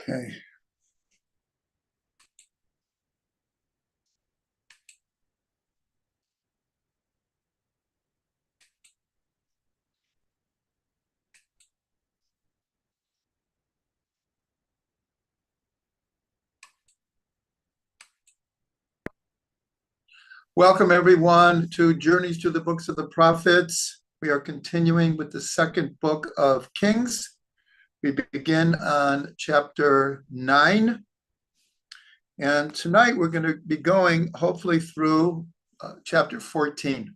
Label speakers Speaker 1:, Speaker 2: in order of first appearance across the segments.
Speaker 1: Okay. Welcome everyone to Journeys to the Books of the Prophets. We are continuing with the second book of Kings. We begin on chapter 9. And tonight we're going to be going hopefully through chapter 14.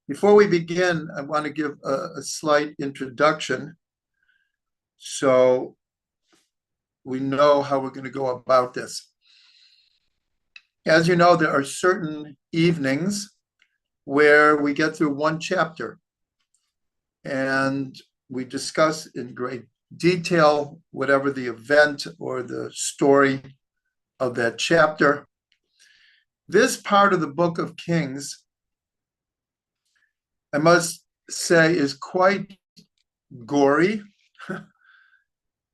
Speaker 1: Before we begin, I want to give a slight introduction so we know how we're going to go about this. As you know, there are certain evenings where we get through one chapter and we discuss in great detail whatever the event or the story of that chapter. This part of the book of Kings, I must say, is quite gory,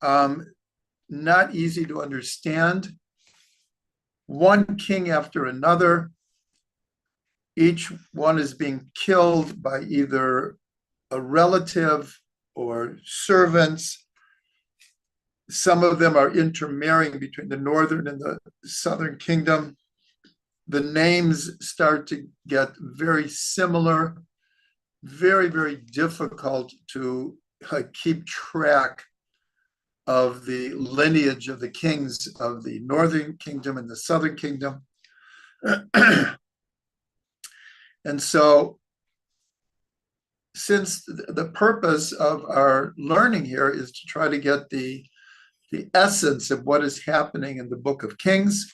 Speaker 1: not easy to understand. One king after another, each one is being killed by either a relative or servants. Some of them are intermarrying between the northern and the southern kingdom. The names start to get very similar, very, very difficult to keep track of the lineage of the kings of the northern kingdom and the southern kingdom. And so, since the purpose of our learning here is to try to get the essence of what is happening in the book of Kings,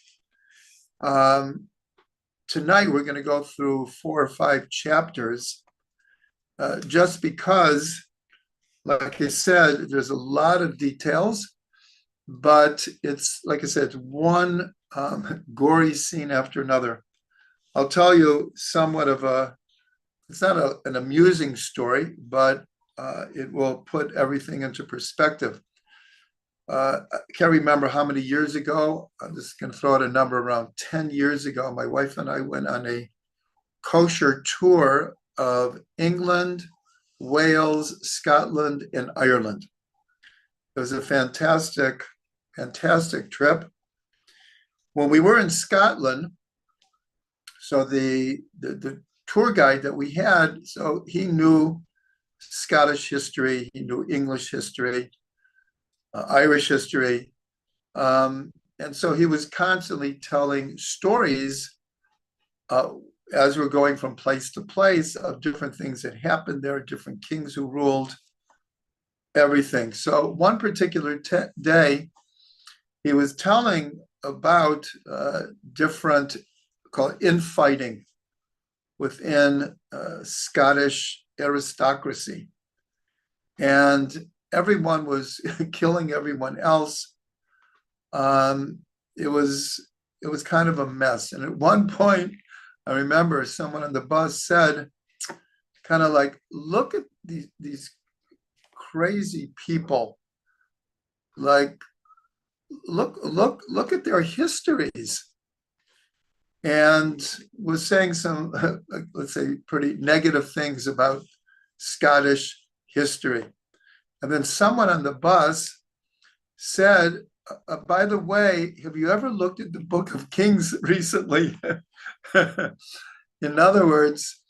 Speaker 1: tonight we're going to go through 4 or 5 chapters, just because, like I said, there's a lot of details, but it's, like I said, it's one gory scene after another. I'll tell you somewhat of it's not an amusing story, but it will put everything into perspective. I can't remember how many years ago. I'm just going to throw out a number. Around 10 years ago, my wife and I went on a kosher tour of England, Wales, Scotland, and Ireland. It was a fantastic, fantastic trip. When we were in Scotland, so the tour guide that we had, so he knew Scottish history, he knew English history, Irish history. And so he was constantly telling stories as we're going from place to place of different things that happened there, different kings who ruled, everything. So one particular day, he was telling about different, called infighting within Scottish aristocracy. And everyone was killing everyone else. It was kind of a mess. And at one point, I remember someone on the bus said, kind of like, look at these crazy people. Like, look at their histories. And was saying some, let's say, pretty negative things about Scottish history. And then someone on the bus said, by the way, have you ever looked at the Book of Kings recently? In other words,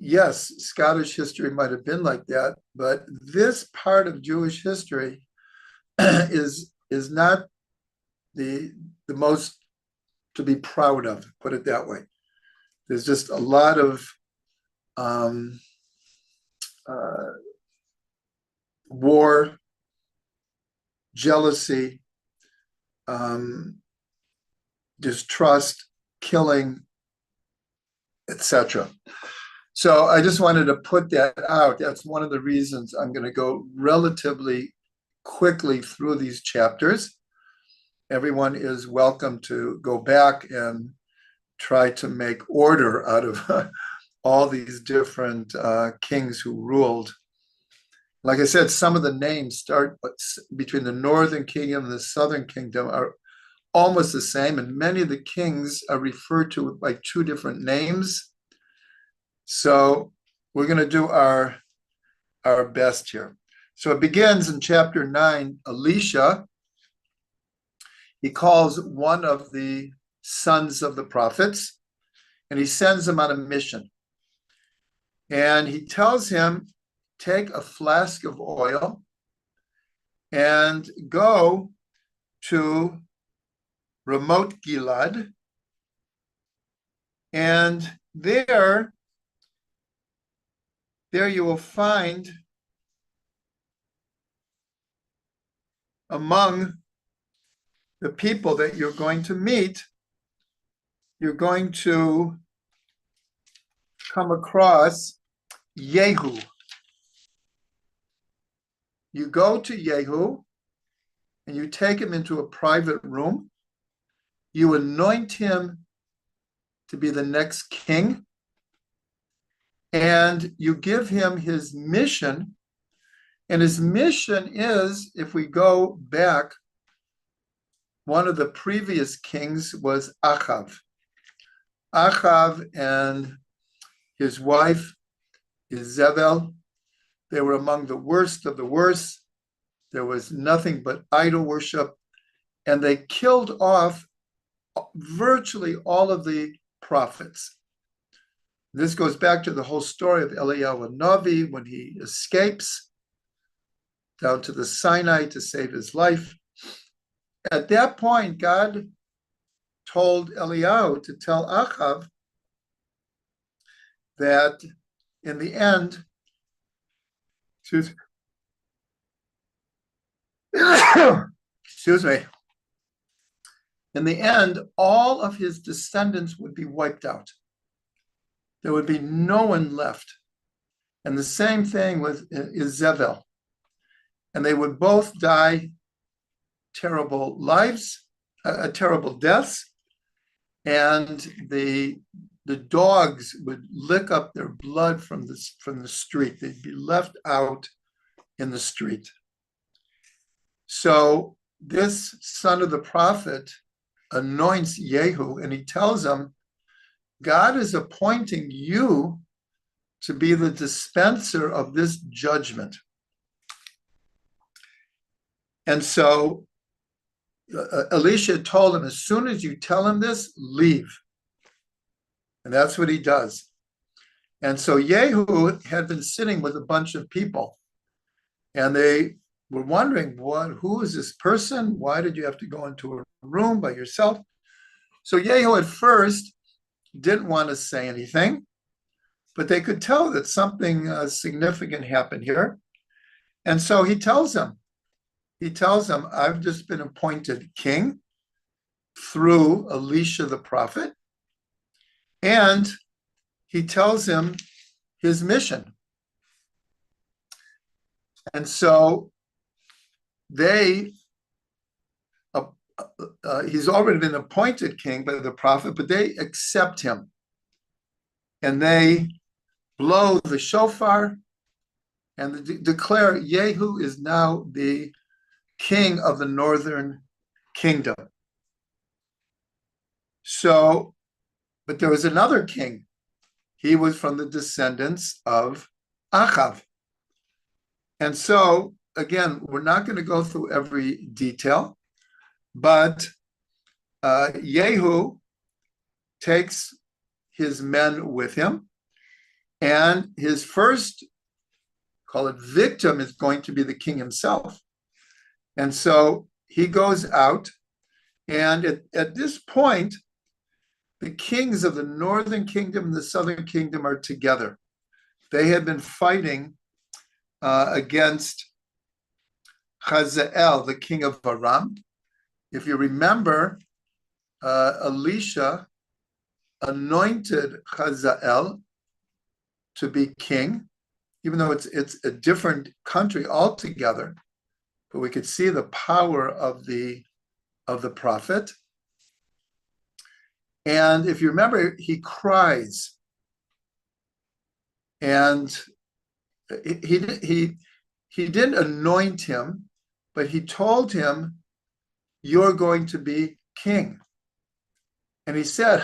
Speaker 1: yes, Scottish history might have been like that, but this part of Jewish history is not the most to be proud of, put it that way. There's just a lot of war, jealousy, distrust, killing, etc. So I just wanted to put that out. That's one of the reasons I'm going to go relatively quickly through these chapters. Everyone is welcome to go back and try to make order out of all these different kings who ruled. Like I said, some of the names start between the northern kingdom and the southern kingdom are almost the same, and many of the kings are referred to by two different names. So we're going to do our best here. So it begins in chapter 9. Elisha, he calls one of the sons of the prophets, and he sends him on a mission. And he tells him, take a flask of oil and go to Ramoth Gilead, and there you will find among the people that you're going to meet, you're going to come across Jehu. You go to Jehu and you take him into a private room. You anoint him to be the next king, and you give him his mission. And his mission is, if we go back, one of the previous kings was Achav. Achav and his wife, Jezebel, they were among the worst of the worst. There was nothing but idol worship, and they killed off virtually all of the prophets. This goes back to the whole story of Eliyahu Navi when he escapes down to the Sinai to save his life. At that point, God told Eliyahu to tell Achav that in the end, excuse me, in the end, all of his descendants would be wiped out. There would be no one left. And the same thing with Jezebel. And they would both die terrible lives, terrible deaths, and the dogs would lick up their blood from the street. They'd be left out in the street. So this son of the prophet anoints Jehu, and he tells him, God is appointing you to be the dispenser of this judgment. And so Elisha told him, as soon as you tell him this, leave. And that's what he does. And so Jehu had been sitting with a bunch of people, and they were wondering, who is this person? Why did you have to go into a room by yourself? So Jehu at first didn't want to say anything, but they could tell that something significant happened here. And so he tells them, I've just been appointed king through Elisha the prophet. And he tells him his mission. And so he's already been appointed king by the prophet, but they accept him. And they blow the shofar and declare Jehu is now the king of the northern kingdom. So, but there was another king. He was from the descendants of Achav. And so, again, we're not going to go through every detail, but Jehu takes his men with him, and his first, call it victim, is going to be the king himself. And so he goes out, and at this point, the kings of the northern kingdom and the southern kingdom are together. They had been fighting against Hazael, the king of Aram. If you remember, Elisha anointed Hazael to be king, even though it's a different country altogether. But we could see the power of the prophet. And if you remember, he cries, and he he didn't anoint him, but he told him, "You're going to be king." And he said,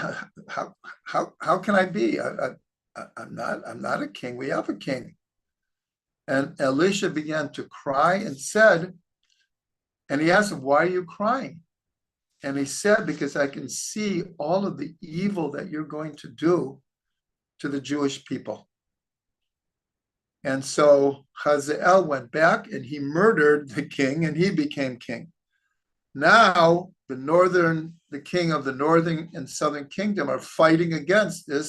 Speaker 1: how can I be? I'm not a king. We have a king. And Elisha began to cry and said, and he asked him, "Why are you crying?" And he said, "Because I can see all of the evil that you're going to do to the Jewish people." And so Hazael went back and he murdered the king and he became king. Now the king of the northern and southern kingdom are fighting against this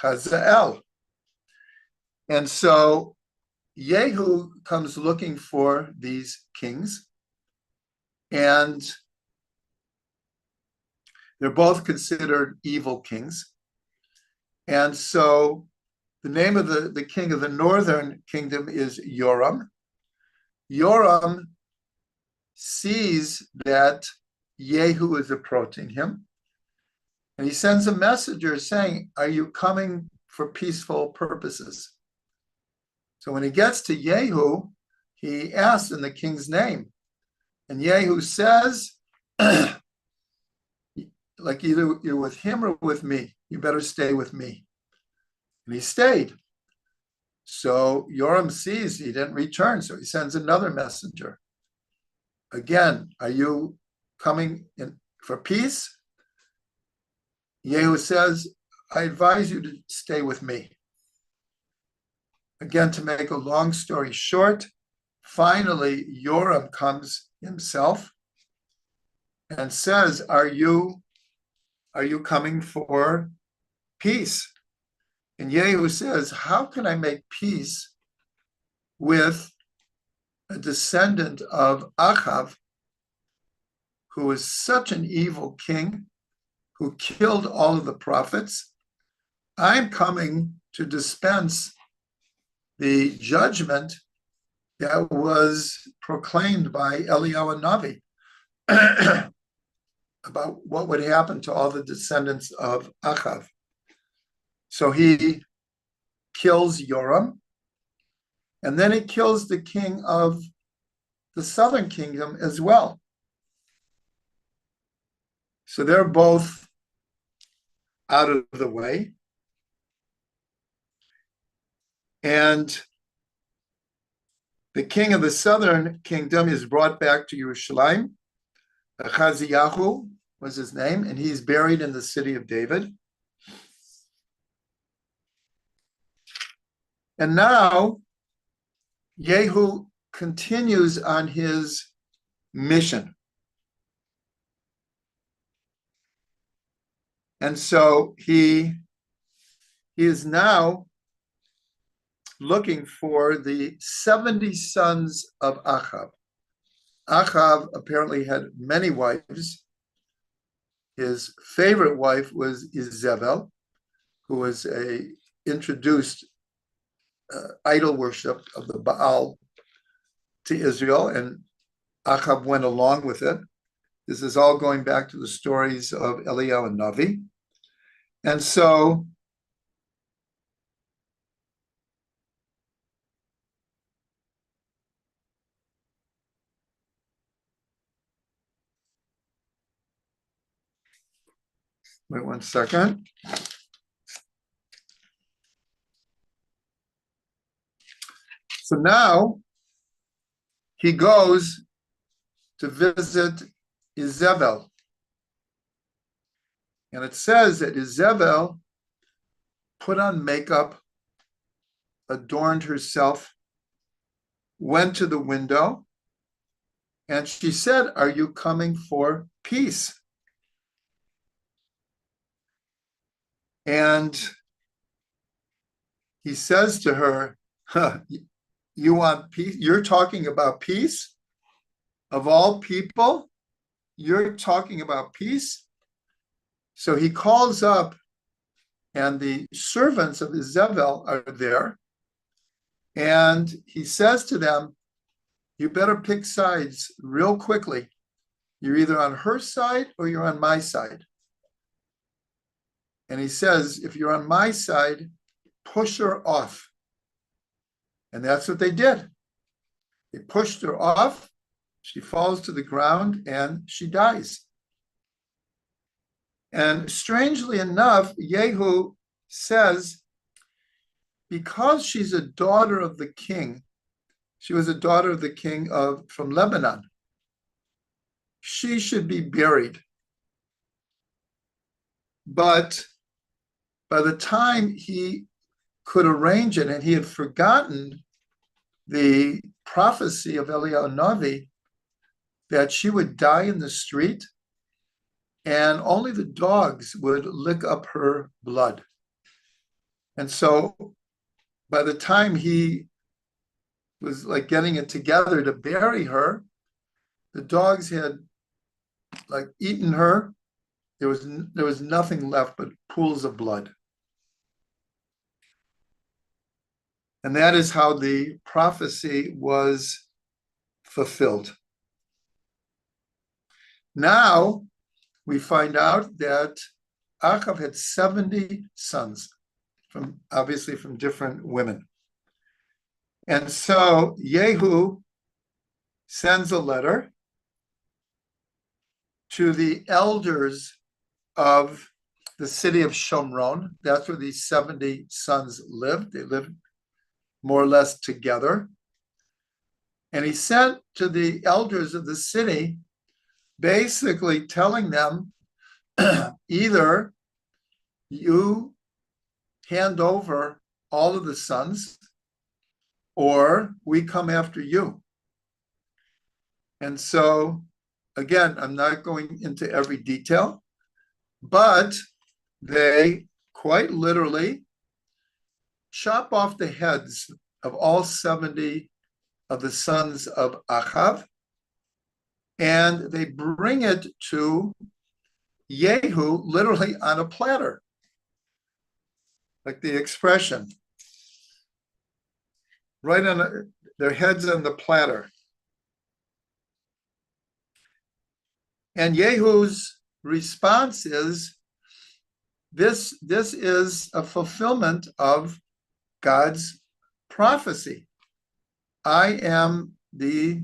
Speaker 1: Hazael. And so Yehu comes looking for these kings, and they're both considered evil kings. And so the name of the king of the northern kingdom is Joram. Joram sees that Yehu is approaching him, and he sends a messenger saying, "Are you coming for peaceful purposes?" So when he gets to Yehu, he asks in the king's name, and Yehu says, like, either you're with him or with me. You better stay with me. And he stayed. So Joram sees he didn't return, so he sends another messenger. Again, are you coming in for peace? Yehu says, "I advise you to stay with me." Again, to make a long story short, finally Joram comes himself and says, Are you coming for peace? And Yehu says, "How can I make peace with a descendant of Achav, who is such an evil king, who killed all of the prophets? I'm coming to dispense the judgment that was proclaimed by Eliyahu Navi about what would happen to all the descendants of Achav." So he kills Joram, and then he kills the king of the southern kingdom as well. So they're both out of the way. And the king of the southern kingdom is brought back to Yerushalayim. Achaziyahu was his name, and he's buried in the city of David. And now Yehu continues on his mission. And so he is now looking for the 70 sons of Achav. Achav apparently had many wives. His favorite wife was Izebel, who was introduced idol worship of the Baal to Israel, and Achav went along with it. This is all going back to the stories of Eliyahu and Navi. And so wait one second. So now he goes to visit Izebel. And it says that Izebel put on makeup, adorned herself, went to the window, and she said, "Are you coming for peace?" And he says to her, "You want peace? You're talking about peace? Of all people, you're talking about peace?" So he calls up, and the servants of Izebel are there. And he says to them, "You better pick sides real quickly. You're either on her side or you're on my side." And he says, "If you're on my side, push her off." And that's what they did. They pushed her off. She falls to the ground and she dies. And strangely enough, Yehu says, because she's a daughter of the king, she was a daughter of the king from Lebanon, she should be buried. But by the time he could arrange it, and he had forgotten the prophecy of Eliyahu Navi that she would die in the street and only the dogs would lick up her blood. And so by the time he was like getting it together to bury her, the dogs had like eaten her. There was nothing left but pools of blood. And that is how the prophecy was fulfilled. Now we find out that Achav had 70 sons, obviously from different women. And so Yehu sends a letter to the elders of the city of Shomron. That's where these 70 sons lived. They lived more or less together. And he sent to the elders of the city, basically telling them, either you hand over all of the sons, or we come after you. And so, again, I'm not going into every detail, but they quite literally chop off the heads of all 70 of the sons of Achav, and they bring it to Yehu literally on a platter, like the expression, right on their heads on the platter. And Yehu's response is, this is a fulfillment of God's prophecy. I am the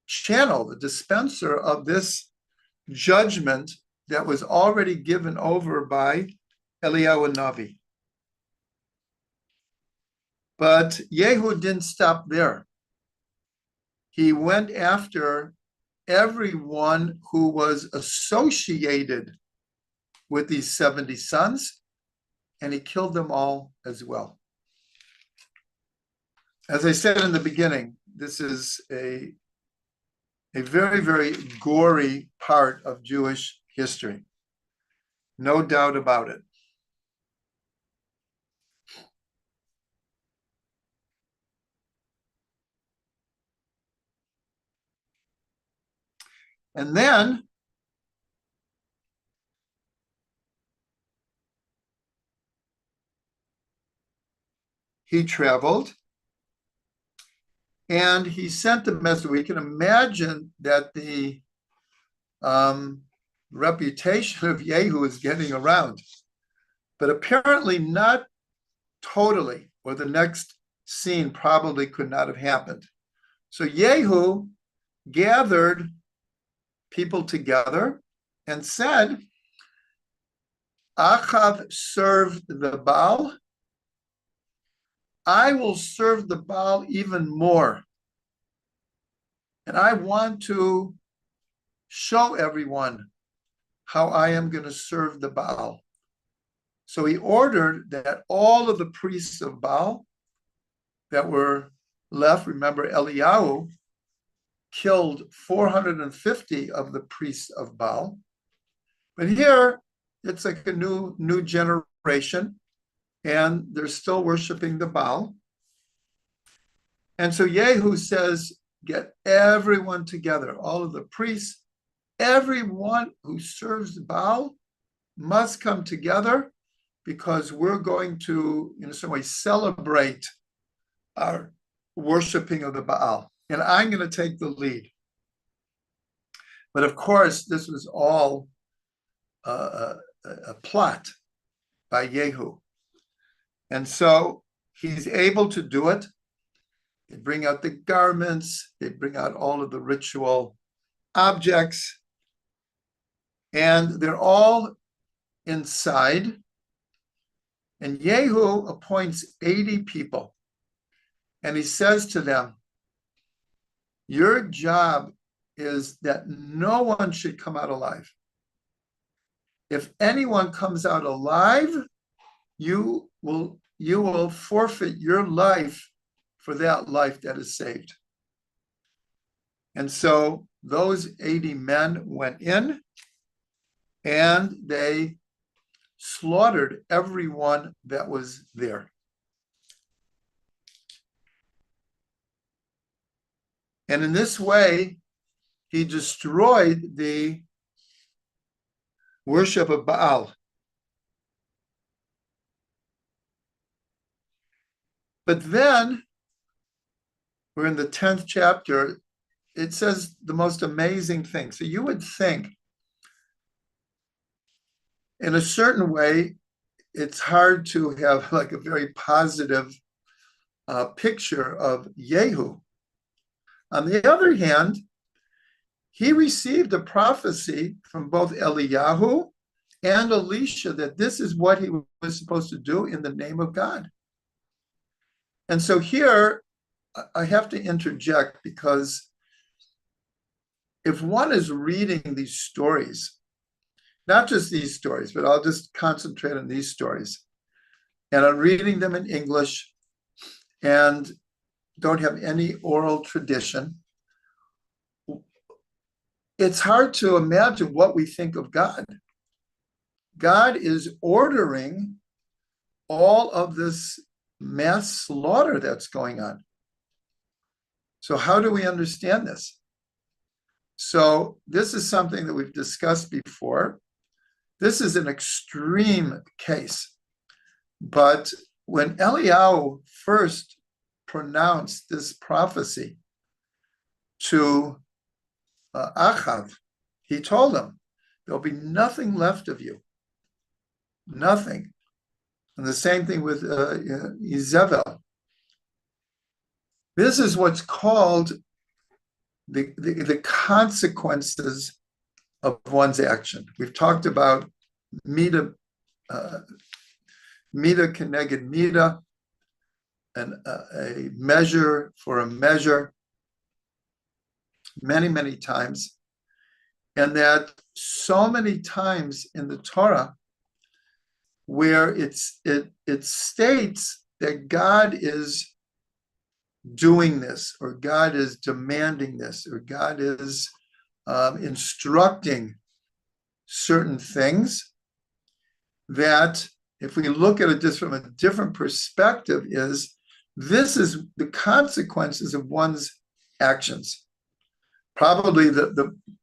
Speaker 1: channel, the dispenser of this judgment that was already given over by Eliyahu Navi. But Yehu didn't stop there. He went after everyone who was associated with these 70 sons, and he killed them all as well. As I said in the beginning, this is a very, very gory part of Jewish history. No doubt about it. And then he traveled and he sent a message. We can imagine that the reputation of Yehu is getting around, but apparently not totally, or the next scene probably could not have happened. So Yehu gathered people together and said, Achav served the Baal. I will serve the Baal even more. And I want to show everyone how I am going to serve the Baal. So he ordered that all of the priests of Baal that were left, remember Eliyahu killed 450 of the priests of Baal. But here it's like a new generation, and they're still worshiping the Baal. And so Yehu says, get everyone together, all of the priests, everyone who serves Baal must come together, because we're going to, in some way, celebrate our worshiping of the Baal. And I'm going to take the lead. But of course, this was all a plot by Yehu. And so he's able to do it. They bring out the garments, they bring out all of the ritual objects, and they're all inside. And Yehu appoints 80 people. And he says to them, your job is that no one should come out alive. If anyone comes out alive, you will forfeit your life for that life that is saved. And so those 80 men went in and they slaughtered everyone that was there. And in this way, he destroyed the worship of Baal. But then, we're in the 10th chapter, it says the most amazing thing. So you would think, in a certain way, it's hard to have like a very positive picture of Yehu. On the other hand, he received a prophecy from both Eliyahu and Elisha that this is what he was supposed to do in the name of God. And so here, I have to interject, because if one is reading these stories, not just these stories, but I'll just concentrate on these stories, and I'm reading them in English and don't have any oral tradition, it's hard to imagine what we think of God. God is ordering all of this mass slaughter that's going on. So how do we understand this? So this is something that we've discussed before. This is an extreme case. But when Eliyahu first pronounced this prophecy to Achav, he told him, there'll be nothing left of you. Nothing. And the same thing with Izebel. This is what's called the consequences of one's action. We've talked about Mida Keneged Mida, and a measure for a measure, many, many times. And that so many times in the Torah where it states that God is doing this, or God is demanding this, or God is instructing certain things, that if we look at it just from a different perspective, is this is the consequences of one's actions. Probably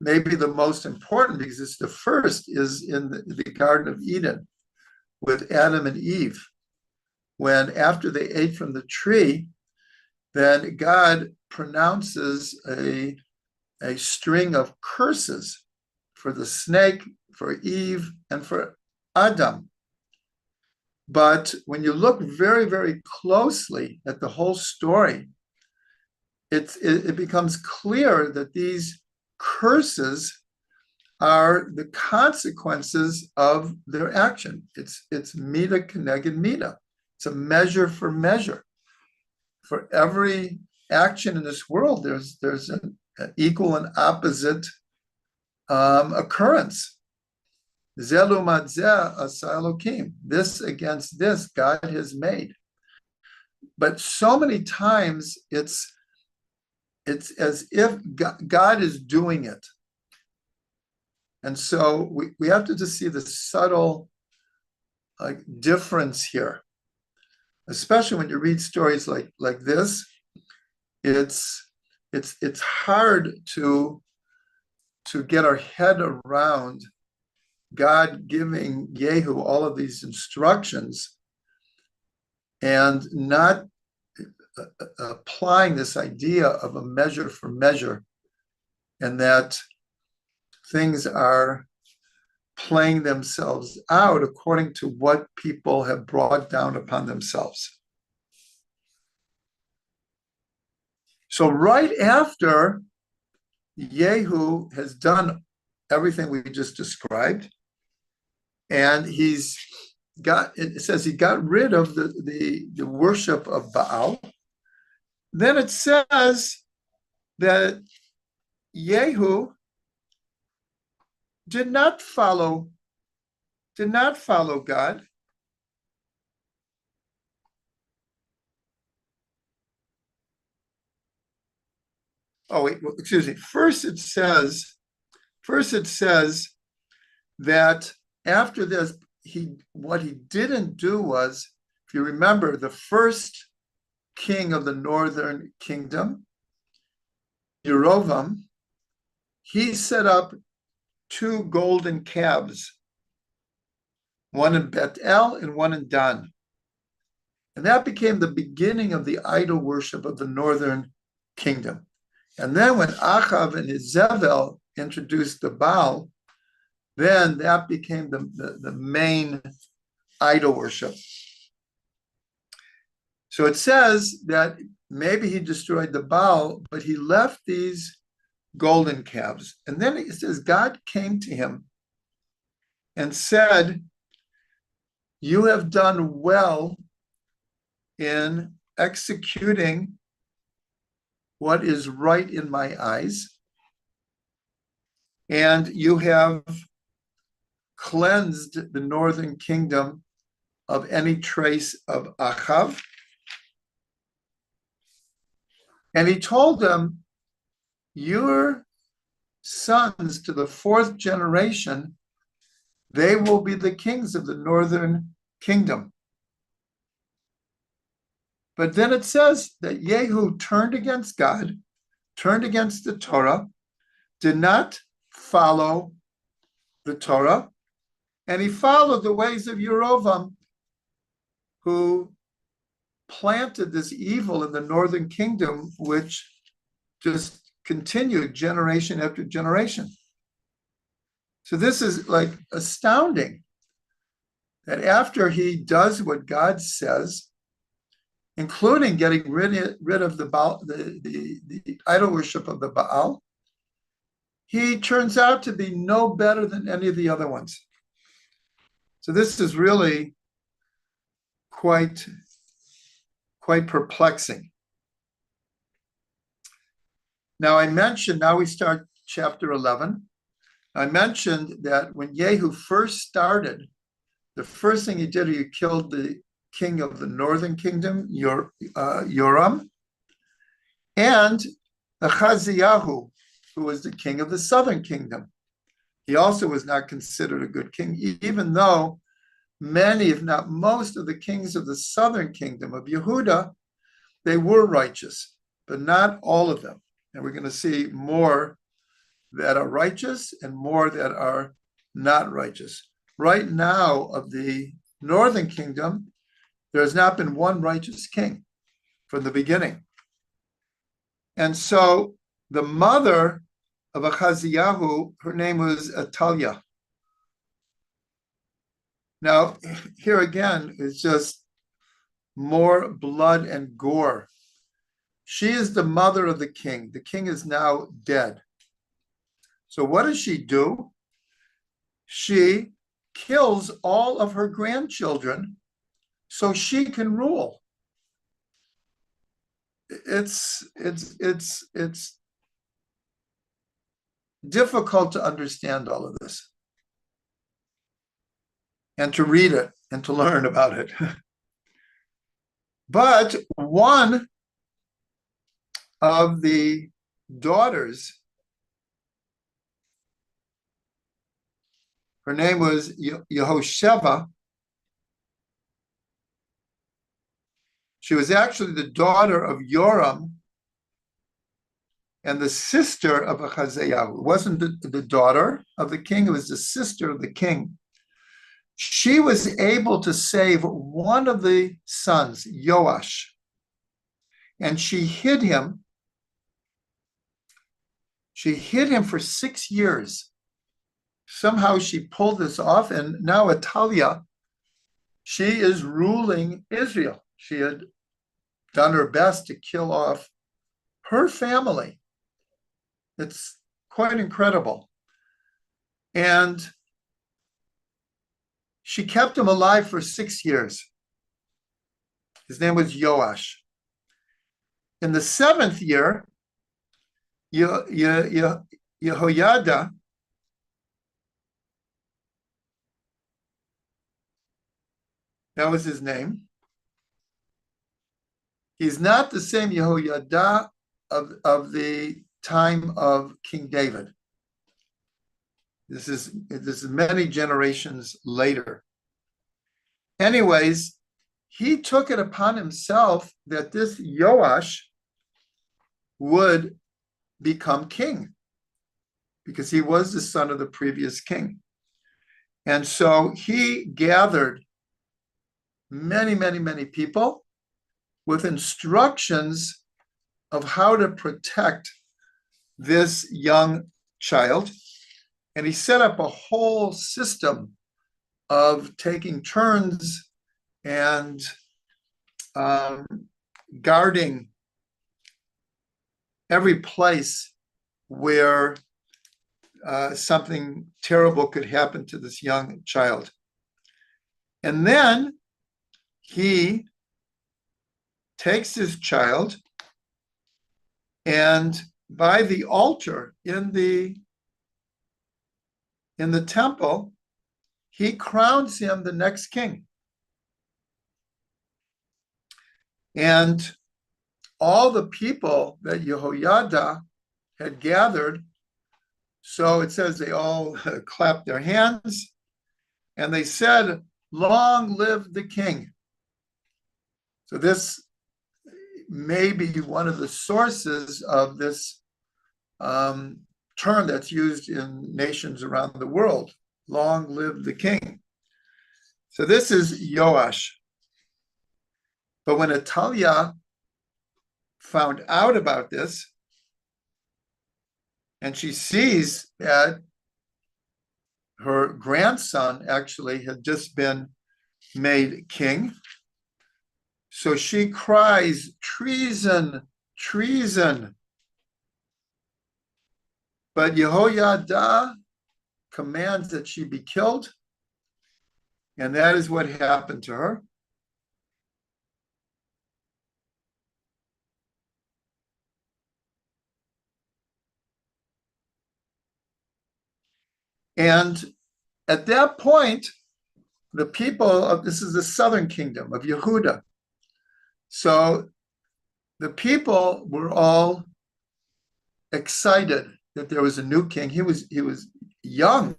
Speaker 1: maybe the most important, because it's the first, is in the Garden of Eden with Adam and Eve, when after they ate from the tree, then God pronounces a string of curses for the snake, for Eve, and for Adam. But when you look very, very closely at the whole story, it becomes clear that these curses are the consequences of their action. It's Mida Keneged Mida. It's a measure for measure. For every action in this world, there's an equal and opposite occurrence. Zelumat zeh asa Elokim. This against this God has made. But so many times it's as if God is doing it. And so we have to just see the subtle difference here, especially when you read stories like this. It's hard to get our head around God giving Yehu all of these instructions and not applying this idea of a measure for measure, and that things are playing themselves out according to what people have brought down upon themselves. So right after Yehu has done everything we just described, and it says he got rid of the worship of Baal. Then it says that Yehu did not follow God. Oh, wait, excuse me. First it says that after this, what he didn't do was, if you remember, the first king of the northern kingdom, Yerovam, he set up 2 golden calves, one in Bethel and one in Dan. And that became the beginning of the idol worship of the northern kingdom. And then when Achav and Izebel introduced the Baal, then that became the main idol worship. So it says that maybe he destroyed the Baal, but he left these golden calves. And then it says God came to him and said, "You have done well in executing what is right in my eyes, and you have cleansed the northern kingdom of any trace of Achav." And he told them, "Your sons to the 4th generation, they will be the kings of the northern kingdom." But then it says that Yehu turned against God, turned against the Torah, did not follow the Torah, and he followed the ways of Yerovam, who planted this evil in the northern kingdom, which just continued generation after generation. So this is like astounding that after he does what God says, including getting rid of the Baal, the idol worship of the Baal, he turns out to be no better than any of the other ones. So this is really quite perplexing. Now we start chapter 11. I mentioned that when Yehu first started, the first thing he did, he killed the king of the northern kingdom, Yoram, and Achaziyahu, who was the king of the southern kingdom. He also was not considered a good king, even though many, if not most, of the kings of the southern kingdom of Yehuda, they were righteous, but not all of them. And we're going to see more that are righteous and more that are not righteous. Right now, of the northern kingdom, there has not been one righteous king from the beginning. And so the mother of Achaziyahu, her name was Atalia. Now, here again, it's just more blood and gore. She is the mother of the king. The king is now dead. So what does she do? She kills all of her grandchildren so she can rule. It's difficult to understand all of this and to read it and to learn about it. But one of the daughters, her name was Yehosheva. She was actually the daughter of Yoram and the sister of Achaziyahu. It wasn't the daughter of the king, it was the sister of the king. She was able to save one of the sons, Yoash, and she hid him. She hid him for 6 years. Somehow she pulled this off, and now Atalia, she is ruling Israel. She had done her best to kill off her family. It's quite incredible. And she kept him alive for 6 years. His name was Joash. In the 7th year, Jehoiada, that was his name. He's not the same Jehoiada of the time of King David. This is many generations later. Anyways, he took it upon himself that this Joash would become king because he was the son of the previous king. And so he gathered many, many, many people with instructions of how to protect this young child. And he set up a whole system of taking turns and guarding every place where something terrible could happen to this young child. And then he takes his child, and by the altar in the temple, he crowns him the next king. And all the people that Jehoiada had gathered, so it says they all clapped their hands, and they said, "Long live the king." So this may be one of the sources of this term that's used in nations around the world, "Long live the king." So this is Joash. But when Athaliah found out about this, and she sees that her grandson actually had just been made king, so she cries, "Treason, treason." But Jehoiada commands that she be killed, and that is what happened to her. And at that point, the people of, this is the southern kingdom of Yehuda. So the people were all excited that there was a new king. He was young,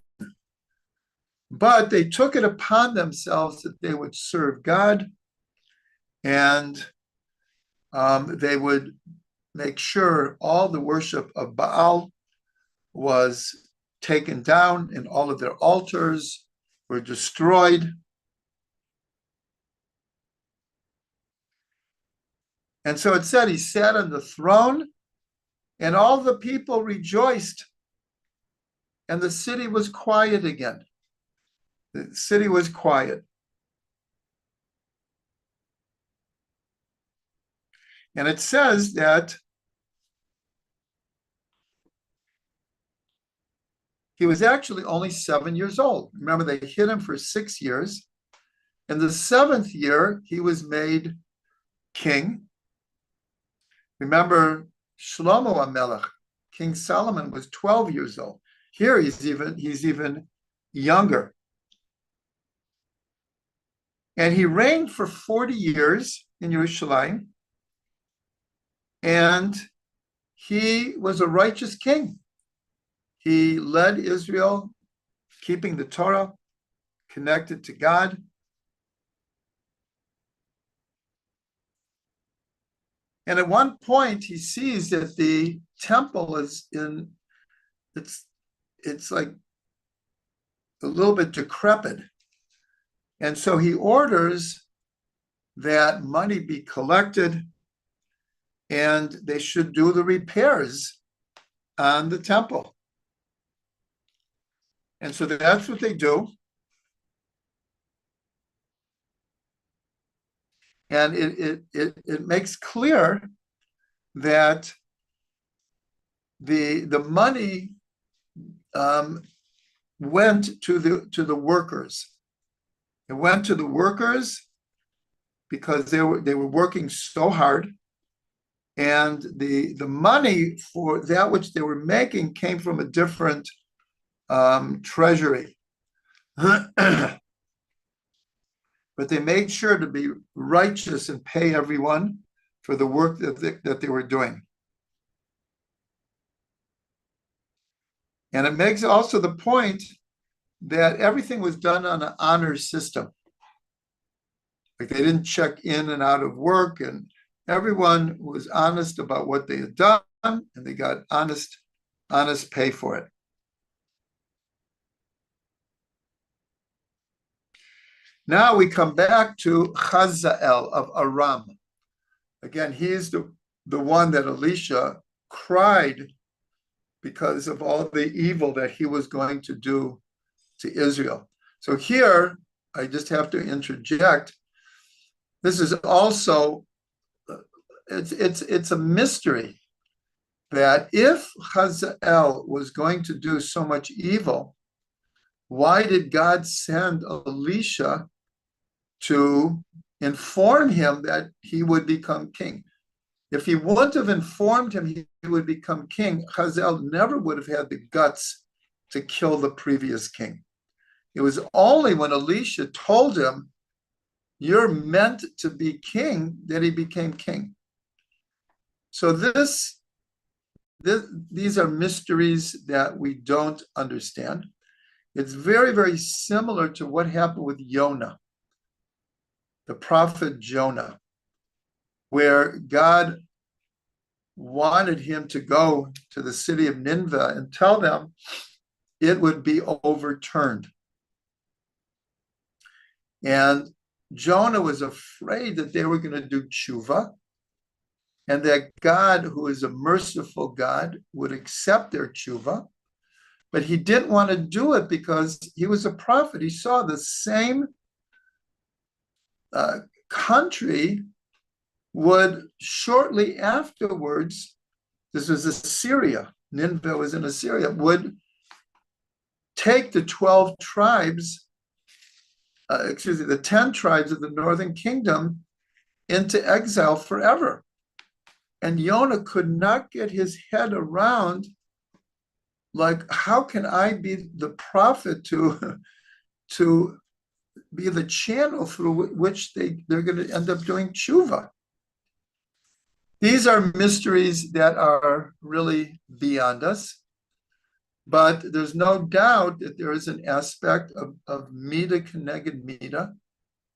Speaker 1: but they took it upon themselves that they would serve God, and they would make sure all the worship of Baal was taken down and all of their altars were destroyed. And so it said he sat on the throne, and all the people rejoiced, and the city was quiet again. The city was quiet. And it says that he was actually only 7 years old. Remember, they hid him for 6 years. In the 7th year, he was made king. Remember, Shlomo HaMelech, King Solomon, was 12 years old. Here he's even younger. And he reigned for 40 years in Jerusalem. And he was a righteous king. He led Israel, keeping the Torah, connected to God. And at one point, he sees that the temple is it's like a little bit decrepit. And so he orders that money be collected and they should do the repairs on the temple. And so that's what they do. And it makes clear that the money went to the workers. It went to the workers because they were working so hard, and the money for that which they were making came from a different treasury. But they made sure to be righteous and pay everyone for the work that they were doing. And it makes also the point that everything was done on an honor system. Like they didn't check in and out of work, and everyone was honest about what they had done, and they got honest pay for it. Now we come back to Hazael of Aram. Again, he's the one that Elisha cried because of all the evil that he was going to do to Israel. So here, I just have to interject. This is also, it's a mystery that if Hazael was going to do so much evil, why did God send Elisha to inform him that he would become king? If he wouldn't have informed him he would become king, Hazael never would have had the guts to kill the previous king. It was only when Elisha told him, "You're meant to be king," that he became king. So these are mysteries that we don't understand. It's very, very similar to what happened with Jonah, the prophet Jonah, where God wanted him to go to the city of Nineveh and tell them it would be overturned. And Jonah was afraid that they were going to do tshuva, and that God, who is a merciful God, would accept their tshuva. But he didn't want to do it because he was a prophet. He saw the same country would shortly afterwards, this was Assyria, Nineveh was in Assyria, would take the 12 tribes, the 10 tribes of the northern kingdom into exile forever. And Jonah could not get his head around, like, how can I be the prophet to be the channel through which they're going to end up doing tshuva? These are mysteries that are really beyond us, but there's no doubt that there is an aspect of mida keneged mida,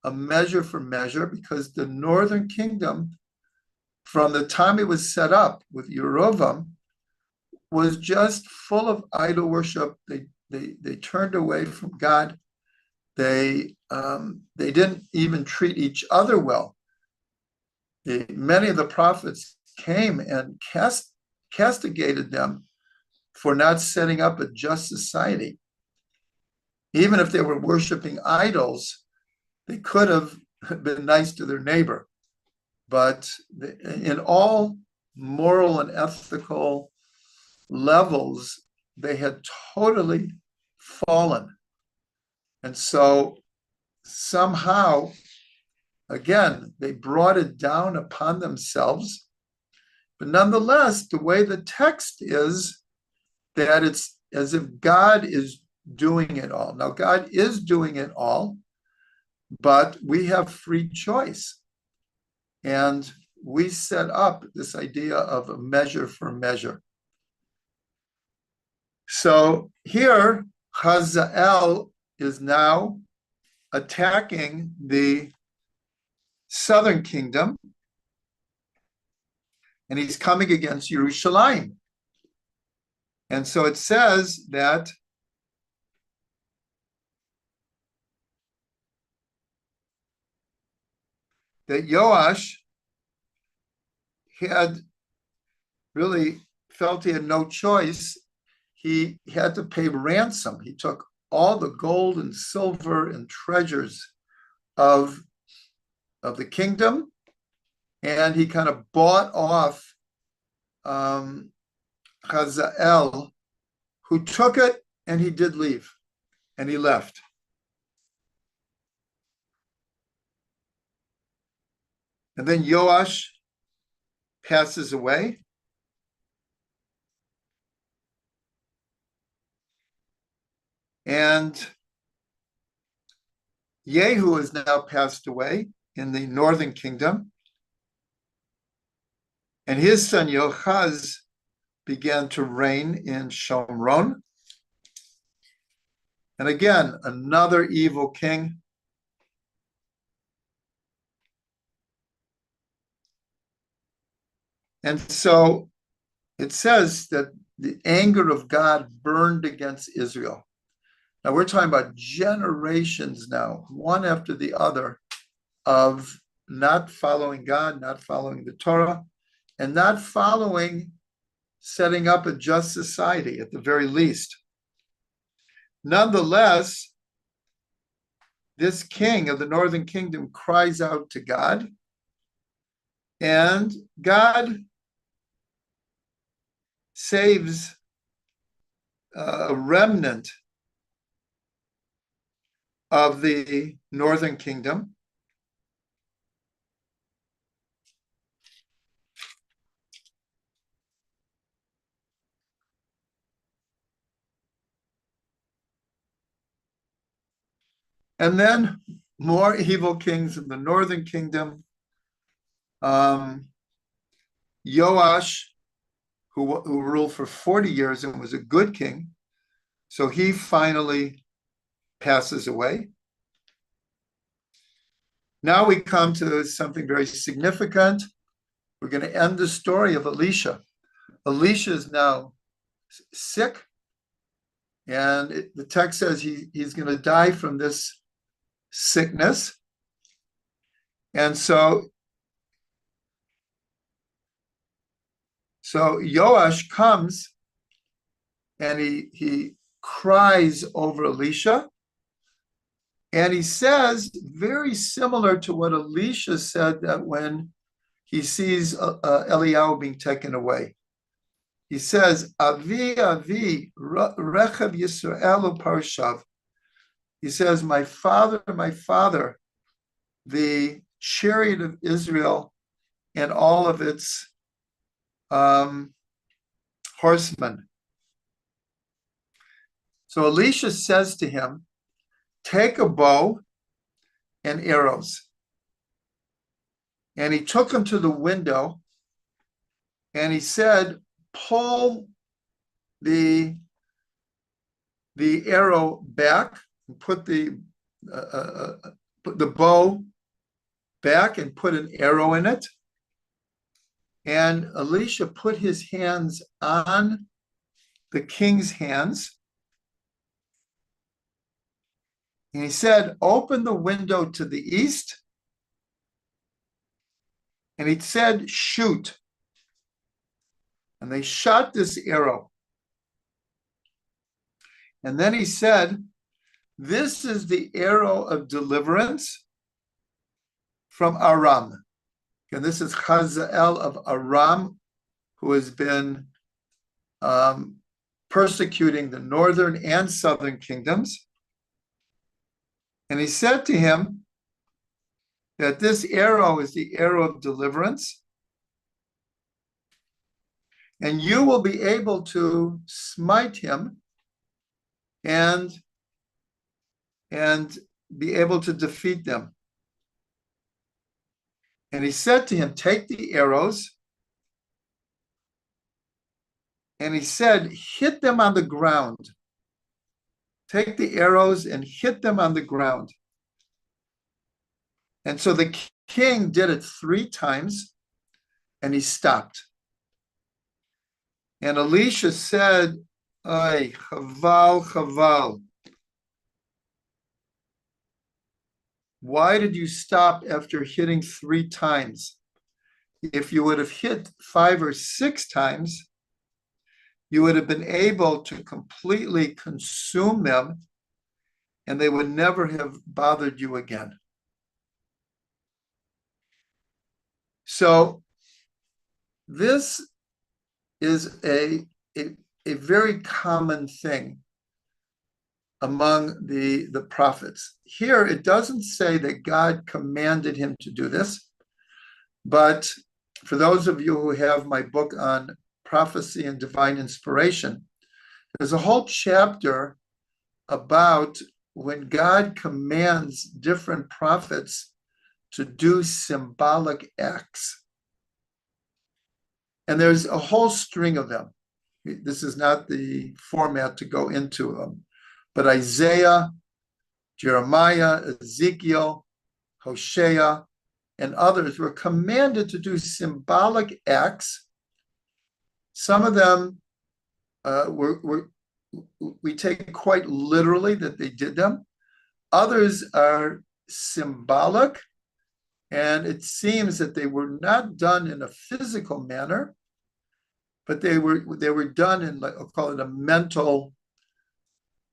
Speaker 1: a measure for measure, because the northern kingdom, from the time it was set up with Yerovam, was just full of idol worship. They turned away from God. They didn't even treat each other well. Many of the prophets came and castigated them for not setting up a just society. Even if they were worshiping idols, they could have been nice to their neighbor. But in all moral and ethical levels, they had totally fallen. And so somehow, again, they brought it down upon themselves. But nonetheless, the way the text is, that it's as if God is doing it all. Now, God is doing it all, but we have free choice. And we set up this idea of a measure for measure. So here, Hazael is now attacking the southern kingdom, and he's coming against Jerusalem. And so it says that Joash had really felt he had no choice. He had to pay ransom. He took all the gold and silver and treasures of the kingdom, and he kind of bought off Hazael, who took it and he did leave, and he left. And then Joash passes away. And Jehu has now passed away in the northern kingdom. And his son Yochaz began to reign in Shomron. And again, another evil king. And so it says that the anger of God burned against Israel. Now we're talking about generations now, one after the other, of not following God, not following the Torah, and not following setting up a just society at the very least. Nonetheless, this king of the northern kingdom cries out to God, and God saves a remnant of the northern kingdom. And then more evil kings in the northern kingdom. Joash, who ruled for 40 years and was a good king, so he finally passes away. Now we come to something very significant. We're going to end the story of Elisha. Elisha is now sick, and the text says he's going to die from this sickness. And so Joash comes and he cries over Elisha. And he says, very similar to what Elisha said that when he sees Eliyahu being taken away. He says, Avi, Avi, Rechav Yisrael Parshav. He says, my father, the chariot of Israel and all of its horsemen. So Elisha says to him, take a bow and arrows. And he took him to the window and he said, pull the arrow back and put the bow back and put an arrow in it. And Elisha put his hands on the king's hands. And he said, open the window to the east. And he said, shoot. And they shot this arrow. And then he said, this is the arrow of deliverance from Aram. And this is Hazael of Aram, who has been persecuting the northern and southern kingdoms. And he said to him that this arrow is the arrow of deliverance. And you will be able to smite him and be able to defeat them. And he said to him, take the arrows. And he said, hit them on the ground. Take the arrows and hit them on the ground. And so the king did it 3 times, and he stopped. And Elisha said, ay, chaval, chaval. Why did you stop after hitting 3 times? If you would have hit 5 or 6 times, you would have been able to completely consume them, and they would never have bothered you again. So this is a a very common thing among the prophets. Here, it doesn't say that God commanded him to do this, but for those of you who have my book on prophecy and divine inspiration, there's a whole chapter about when God commands different prophets to do symbolic acts. And there's a whole string of them. This is not the format to go into them. But Isaiah, Jeremiah, Ezekiel, Hosea, and others were commanded to do symbolic acts. Some of them we take quite literally that they did them. Others are symbolic, and it seems that they were not done in a physical manner, but they were done in, like, I'll call it a mental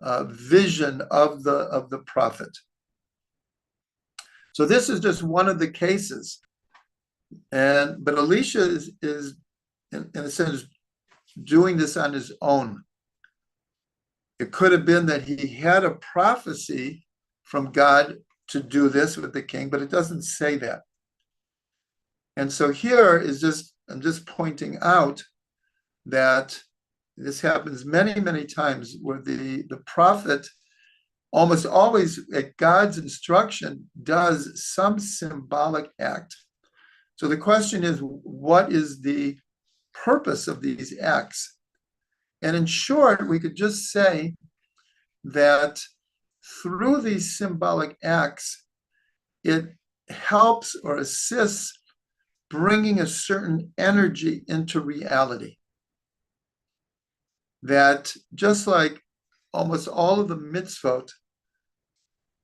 Speaker 1: vision of the prophet. So this is just one of the cases, but Elisha is in a sense doing this on his own. It could have been that he had a prophecy from God to do this with the king, but it doesn't say that. And so here I'm just pointing out that this happens many, many times where the prophet almost always at God's instruction does some symbolic act. So the question is, what is the purpose of these acts? And in short, we could just say that through these symbolic acts, it helps or assists bringing a certain energy into reality. That just like almost all of the mitzvot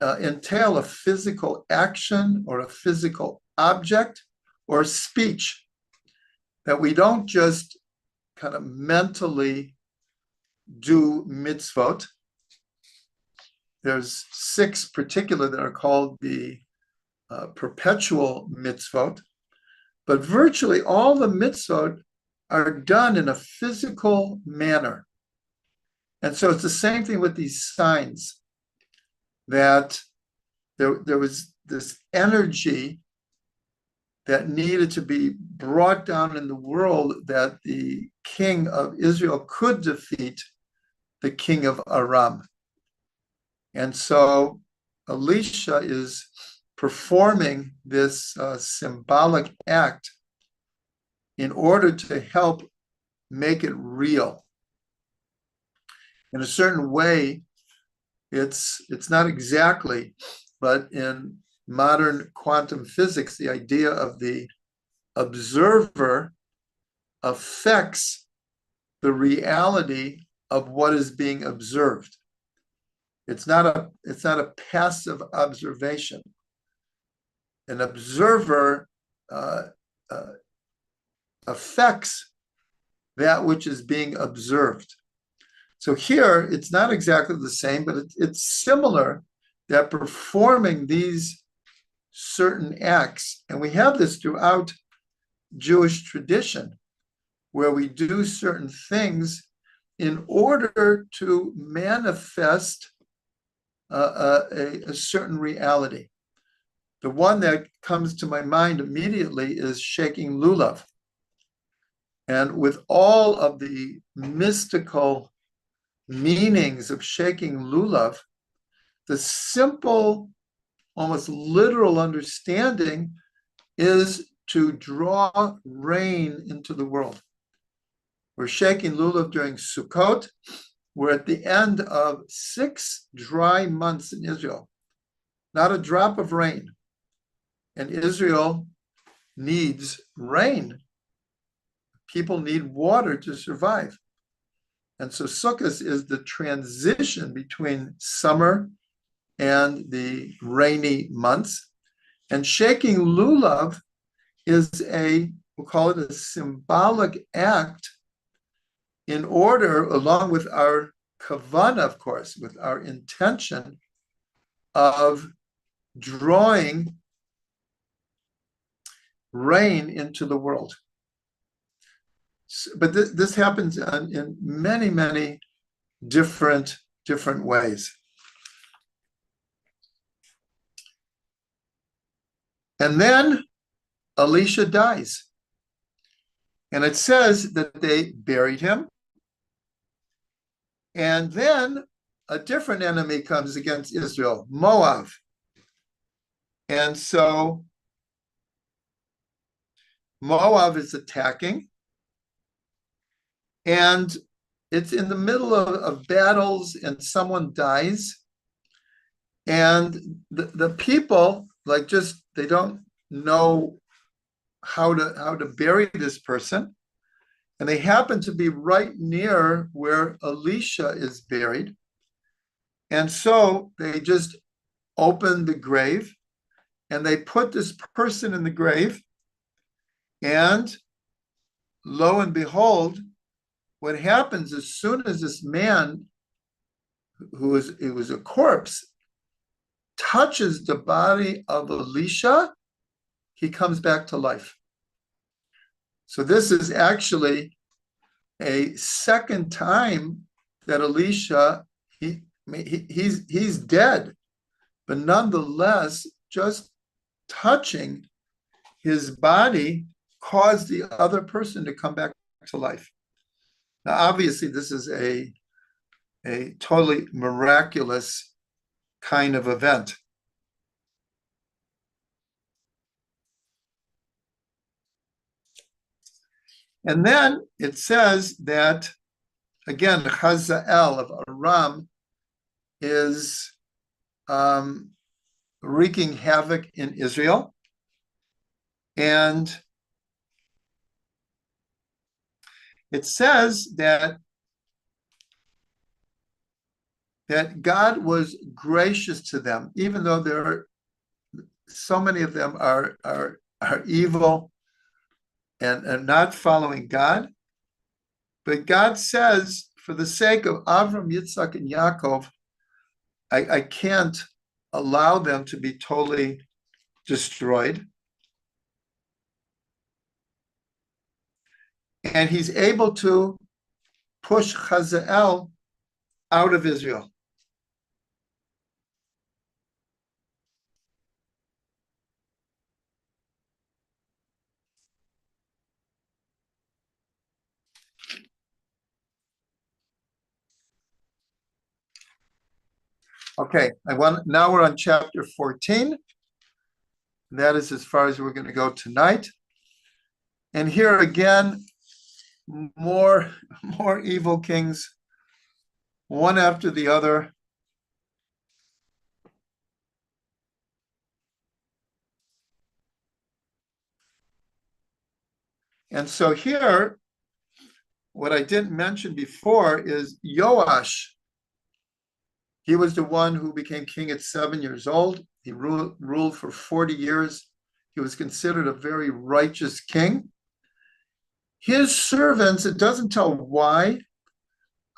Speaker 1: entail a physical action or a physical object or speech, that we don't just kind of mentally do mitzvot. There's 6 particular that are called the perpetual mitzvot, but virtually all the mitzvot are done in a physical manner. And so it's the same thing with these signs, that there was this energy that needed to be brought down in the world that the king of Israel could defeat the king of Aram. And so Elisha is performing this symbolic act in order to help make it real. In a certain way, it's not exactly, but in modern quantum physics, the idea of the observer affects the reality of what is being observed. It's not a passive observation. An observer affects that which is being observed. So here, it's not exactly the same, but it's similar, that performing these certain acts, and we have this throughout Jewish tradition, where we do certain things in order to manifest a certain reality. The one that comes to my mind immediately is shaking lulav. And with all of the mystical meanings of shaking lulav, the simple, almost literal understanding is to draw rain into the world. We're shaking lulav during Sukkot. We're at the end of 6 dry months in Israel. Not a drop of rain. And Israel needs rain. People need water to survive. And so Sukkot is the transition between summer and the rainy months. And shaking lulav is we'll call it a symbolic act in order, along with our kavanah, of course, with our intention of drawing rain into the world. But this happens in many, many different ways. And then Elisha dies. And it says that they buried him. And then a different enemy comes against Israel, Moab. And so Moab is attacking. And it's in the middle of battles and someone dies. And the people, like, just, they don't know how to bury this person. And they happen to be right near where Elisha is buried. And so they just open the grave and they put this person in the grave. And lo and behold, what happens as soon as this man, it was a corpse, touches the body of Elisha, he comes back to life. So this is actually a second time that Elisha, he's dead, but nonetheless, just touching his body caused the other person to come back to life. Now, obviously, this is a totally miraculous kind of event. And then it says that, again, Hazael of Aram is wreaking havoc in Israel. And it says that God was gracious to them, even though there are so many of them are evil and not following God. But God says, for the sake of Avram, Yitzhak, and Yaakov, I can't allow them to be totally destroyed. And he's able to push Hazael out of Israel. Okay, now we're on chapter 14. That is as far as we're going to go tonight. And here again, more evil kings, one after the other. And so here, what I didn't mention before is Joash. He was the one who became king at 7 years old. He ruled for 40 years. He was considered a very righteous king. His servants, it doesn't tell why,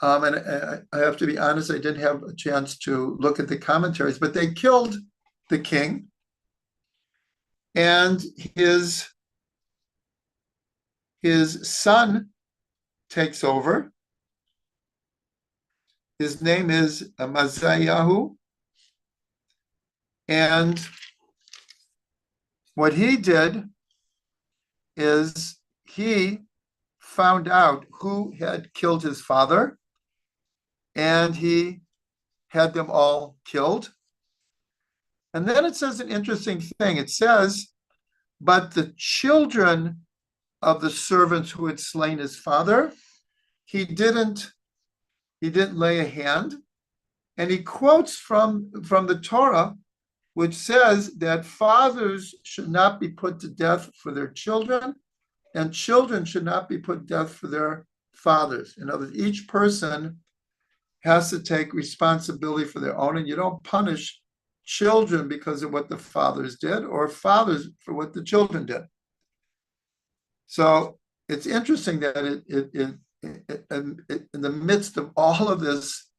Speaker 1: and I have to be honest, I didn't have a chance to look at the commentaries, but they killed the king, and his son takes over. His name is Amaziah, and what he did is he found out who had killed his father, and he had them all killed. And then it says an interesting thing. It says, but the children of the servants who had slain his father, he didn't lay a hand. And he quotes from the Torah, which says that fathers should not be put to death for their children, and children should not be put to death for their fathers. In other words, each person has to take responsibility for their own, and you don't punish children because of what the fathers did, or fathers for what the children did. So it's interesting that in the midst of all of this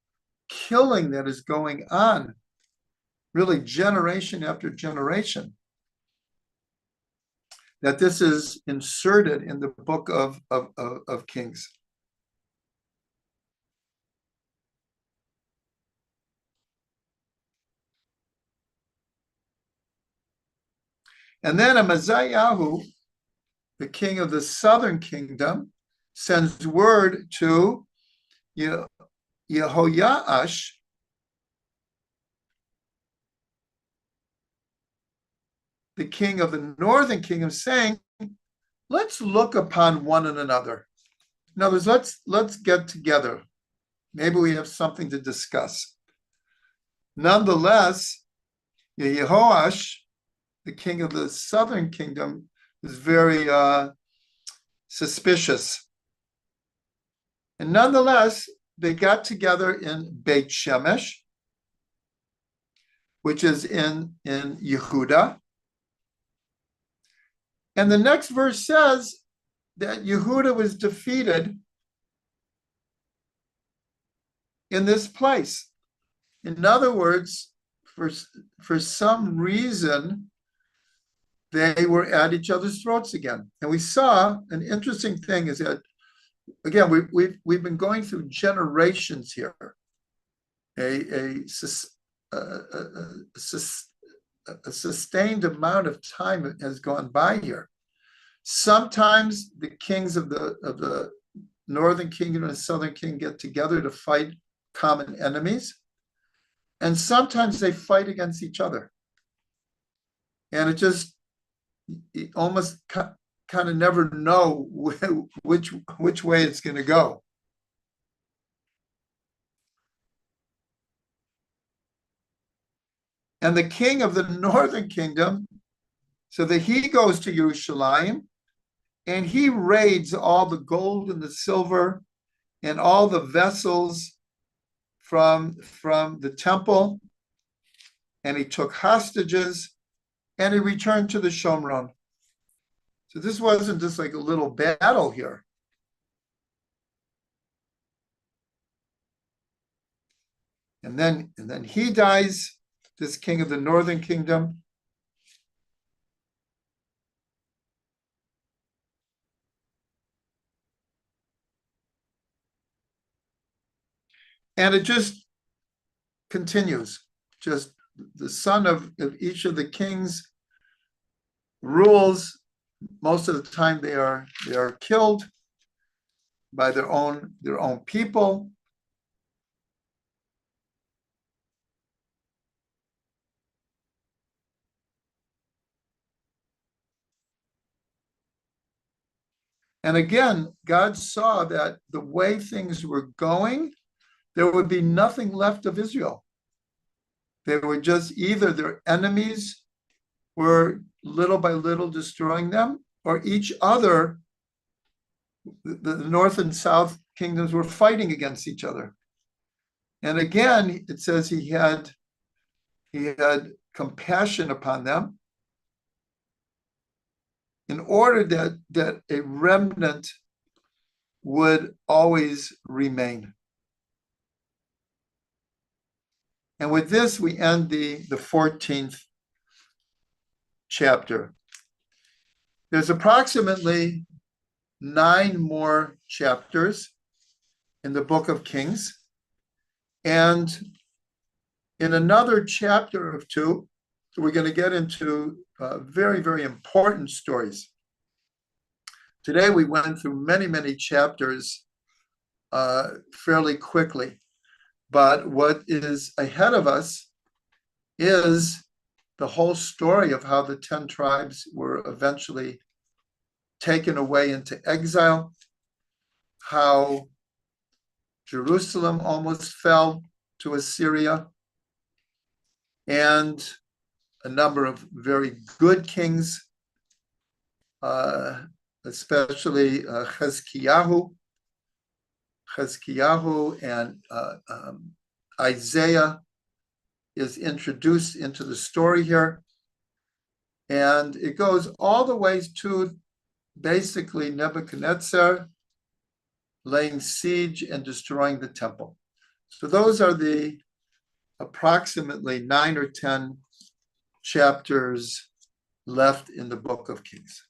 Speaker 1: killing that is going on, really generation after generation, that this is inserted in the book of Kings. And then Amaziah, the king of the southern kingdom, sends word to Jehoash, the king of the northern kingdom, saying, let's look upon one another. In other words, let's get together. Maybe we have something to discuss. Nonetheless, Jehoash, the king of the southern kingdom, is very suspicious. And nonetheless, they got together in Beit Shemesh, which is in Yehuda. And the next verse says that Yehuda was defeated in this place. In other words, for some reason, they were at each other's throats again. And we saw an interesting thing is that, again, we've been going through generations here. A sustained amount of time has gone by here. Sometimes the kings of the northern kingdom and southern kingdom get together to fight common enemies, and sometimes they fight against each other. And it almost kind of never know which way it's going to go. And the king of the northern kingdom, so that he goes to Jerusalem and he raids all the gold and the silver and all the vessels from the temple, and he took hostages and he returned to the Shomron. So this wasn't just like a little battle here. And then he dies, this king of the northern kingdom. And it just continues. Just the son of each of the kings rules. Most of the time they are killed by their own people. And again, God saw that the way things were going, there would be nothing left of Israel. They were just either their enemies were little by little destroying them, or each other, the north and south kingdoms were fighting against each other. And again, it says he had compassion upon them in order that a remnant would always remain. And with this, we end the 14th chapter. There's approximately 9 more chapters in the book of Kings. And in another chapter or two, we're going to get into very, very important stories. Today, we went through many, many chapters fairly quickly. But what is ahead of us is the whole story of how the 10 tribes were eventually taken away into exile, how Jerusalem almost fell to Assyria, and a number of very good kings, especially Chezkiyahu and Isaiah is introduced into the story here. And it goes all the way to basically Nebuchadnezzar laying siege and destroying the temple. So those are the approximately 9 or 10 chapters left in the book of Kings.